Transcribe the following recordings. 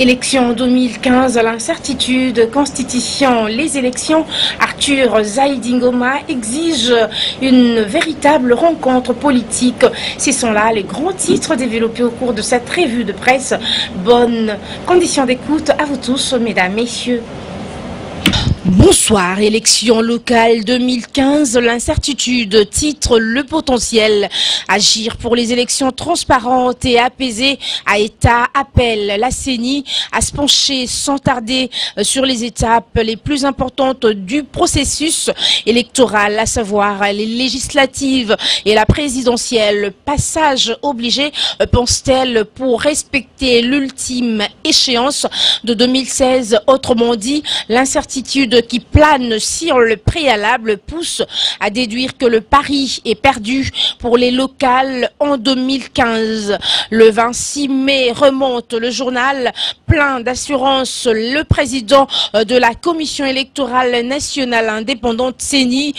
Élection 2015, l'incertitude constituant les élections, Arthur Zaïdi Ngoma exige une véritable rencontre politique. Ce sont là les grands titres développés au cours de cette revue de presse. Bonne condition d'écoute à vous tous, mesdames, messieurs. Bonsoir, élection locale 2015, l'incertitude, titre le potentiel. Agir pour les élections transparentes et apaisées. Aïta appelle la CENI à se pencher sans tarder sur les étapes les plus importantes du processus électoral, à savoir les législatives et la présidentielle. Passage obligé, pense-t-elle, pour respecter l'ultime échéance de 2016. Autrement dit, l'incertitude qui plane sur le préalable pousse à déduire que le pari est perdu pour les locales en 2015. Le 26 mai remonte le journal plein d'assurance. Le président de la Commission électorale nationale indépendante CENI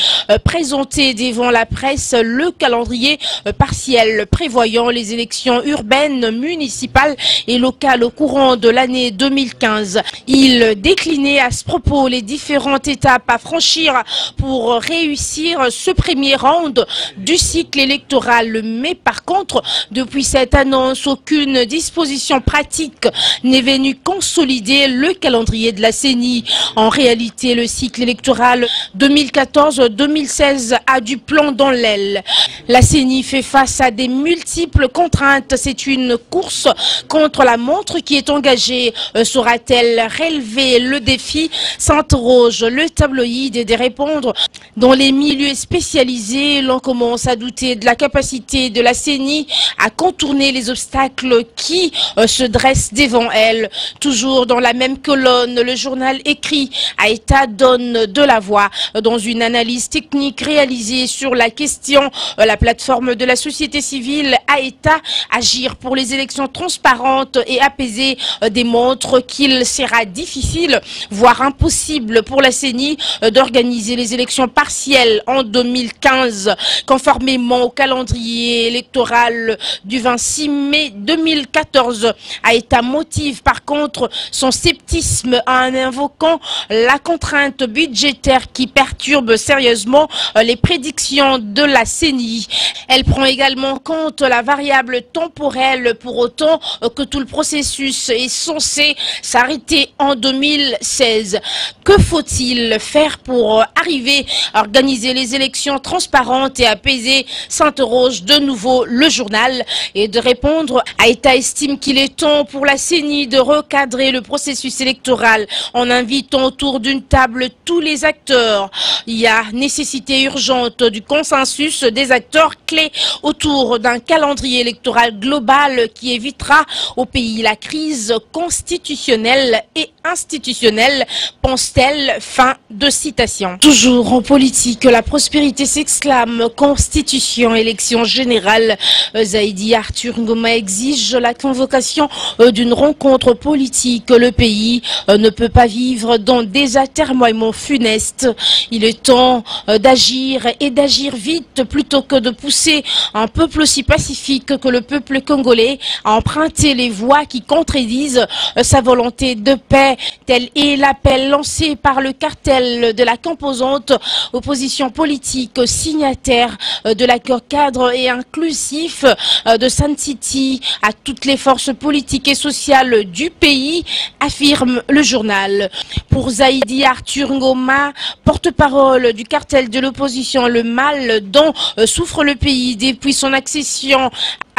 présentait devant la presse le calendrier partiel prévoyant les élections urbaines, municipales et locales au courant de l'année 2015. Il déclinait à ce propos les différentes étapes à franchir pour réussir ce premier round du cycle électoral. Mais par contre, depuis cette annonce, aucune disposition pratique n'est venue consolider le calendrier de la CENI. En réalité, le cycle électoral 2014-2016 a du plomb dans l'aile. La CENI fait face à des multiples contraintes. C'est une course contre la montre qui est engagée. Saura-t-elle relever le défi? S'interroge le tabloïd et de répondre. Dans les milieux spécialisés, l'on commence à douter de la capacité de la CENI à contourner les obstacles qui se dressent devant elle. Toujours dans la même colonne, le journal écrit Aïta donne de la voix. Dans une analyse technique réalisée sur la question, la plateforme de la société civile Aïta, agir pour les élections transparentes et apaisées, démontre qu'il sera difficile, voire impossible pour la CENI d'organiser les élections partielles en 2015, conformément au calendrier électoral du 26 mai 2014. Aïta motive par contre son sceptisme en invoquant la contrainte budgétaire qui perturbe sérieusement les prédictions de la CENI. Elle prend également en compte la variable temporelle, pour autant que tout le processus est censé s'arrêter en 2016. Que faut-il faire pour arriver à organiser les élections transparentes et apaisées, s'interroge de nouveau le journal. Et de répondre, Aïta estime qu'il est temps pour la CENI de recadrer le processus électoral en invitant autour d'une table tous les acteurs. Il y a nécessité urgente du consensus des acteurs clés autour d'un calendrier électoral global qui évitera au pays la crise constitutionnelle et institutionnelle, pense-t-elle. Fin de citation. Toujours en politique, la prospérité s'exclame. Constitution, élection générale. Zaïdi Arthur Ngoma exige la convocation d'une rencontre politique. Le pays ne peut pas vivre dans des atermoiements funestes. Il est temps d'agir et d'agir vite plutôt que de pousser un peuple aussi pacifique que le peuple congolais à emprunter les voies qui contredisent sa volonté de paix. Tel est l'appel lancé par le cartel de la composante opposition politique signataire de l'accord cadre et inclusif de Sun City à toutes les forces politiques et sociales du pays, affirme le journal. Pour Zaïdi Arthur Ngoma, porte-parole du cartel de l'opposition, le mal dont souffre le pays depuis son accession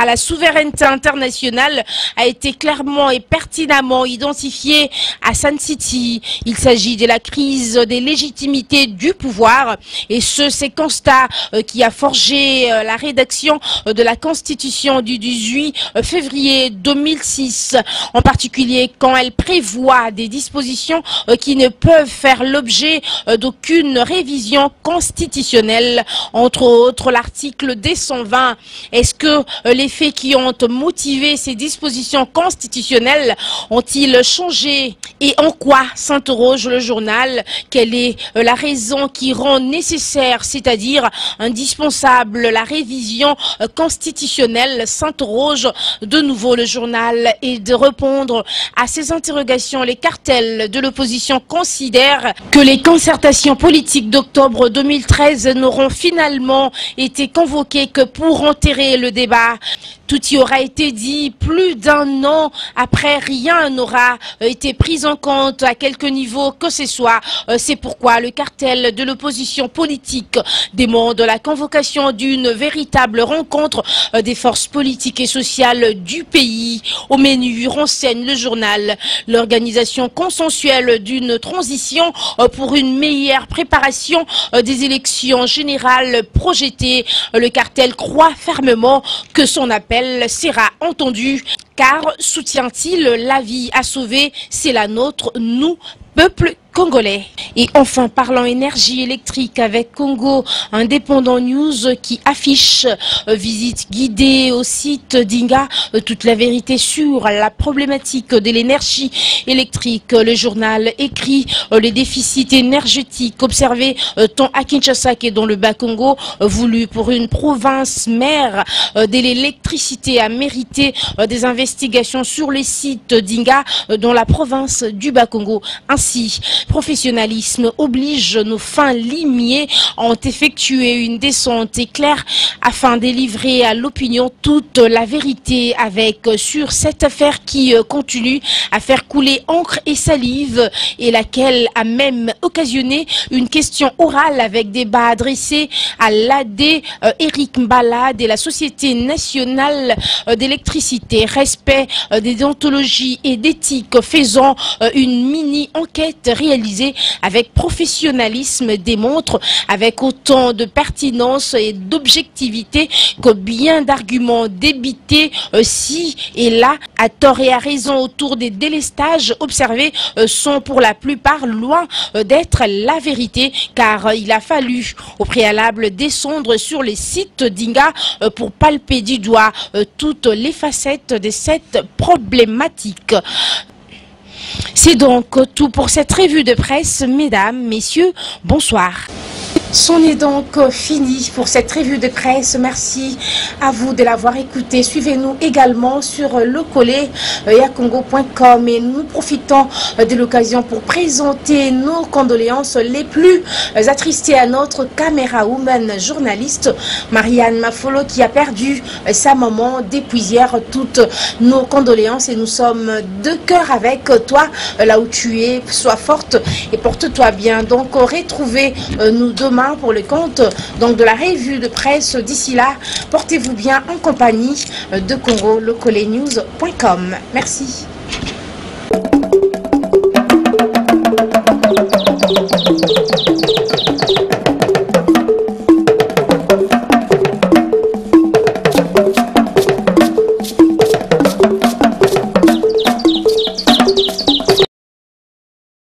à la souveraineté internationale a été clairement et pertinemment identifié à Sun City. Il s'agit de la crise des légitimités du pouvoir et ces constats qui a forgé la rédaction de la Constitution du 18 février 2006, en particulier quand elle prévoit des dispositions qui ne peuvent faire l'objet d'aucune révision constitutionnelle, entre autres l'article D120. Est-ce que les faits qui ont motivé ces dispositions constitutionnelles ont-ils changé et en quoi, s'interroge le journal, quelle est la raison qui rend nécessaire, c'est-à-dire indispensable, la révision constitutionnelle, s'interroge de nouveau le journal. Et de répondre à ces interrogations, les cartels de l'opposition considèrent que les concertations politiques d'octobre 2013 n'auront finalement été convoquées que pour enterrer le débat. Tout y aura été dit plus d'un an après, rien n'aura été pris en compte à quelque niveau que ce soit. C'est pourquoi le cartel de l'opposition politique demande la convocation d'une véritable rencontre des forces politiques et sociales du pays. Au menu, renseigne le journal, l'organisation consensuelle d'une transition pour une meilleure préparation des élections générales projetées. Le cartel croit fermement que son appel sera entendu, car soutient-il la vie à sauver, c'est la nôtre, nous, peuple congolais. Et enfin, parlant énergie électrique avec Congo Indépendant News qui affiche visite guidée au site d'Inga, toute la vérité sur la problématique de l'énergie électrique. Le journal écrit les déficits énergétiques observés tant à Kinshasa que dans le Bas-Congo, voulu pour une province mère de l'électricité, a mérité des investigations sur les sites d'Inga dans la province du Bas-Congo. Ainsi, professionnalisme oblige, nos fins limiers ont effectué une descente éclair afin de livrer à l'opinion toute la vérité avec sur cette affaire qui continue à faire couler encre et salive et laquelle a même occasionné une question orale avec débat adressé à l'AD Eric Mbala de la Société nationale d'électricité. Respect des déontologies et d'éthique, faisant une mini-enquête réalisée avec professionnalisme, démontre avec autant de pertinence et d'objectivité que bien d'arguments débités ci et là, à tort et à raison, autour des délestages observés sont pour la plupart loin d'être la vérité, car il a fallu au préalable descendre sur les sites d'Inga pour palper du doigt toutes les facettes de cette problématique. C'est donc tout pour cette revue de presse. Mesdames, messieurs, bonsoir. C'en est donc fini pour cette revue de presse. Merci à vous de l'avoir écouté. Suivez-nous également sur lecolé.yacongo.com et nous profitons de l'occasion pour présenter nos condoléances les plus attristées à notre caméra-woman journaliste Marianne Mafolo qui a perdu sa maman depuis hier. Toutes nos condoléances et nous sommes de cœur avec toi là où tu es. Sois forte et porte-toi bien. Donc retrouvez-nous demain pour le compte donc de la revue de presse. D'ici là, portez-vous bien en compagnie de CongoLecolénews.com. Merci.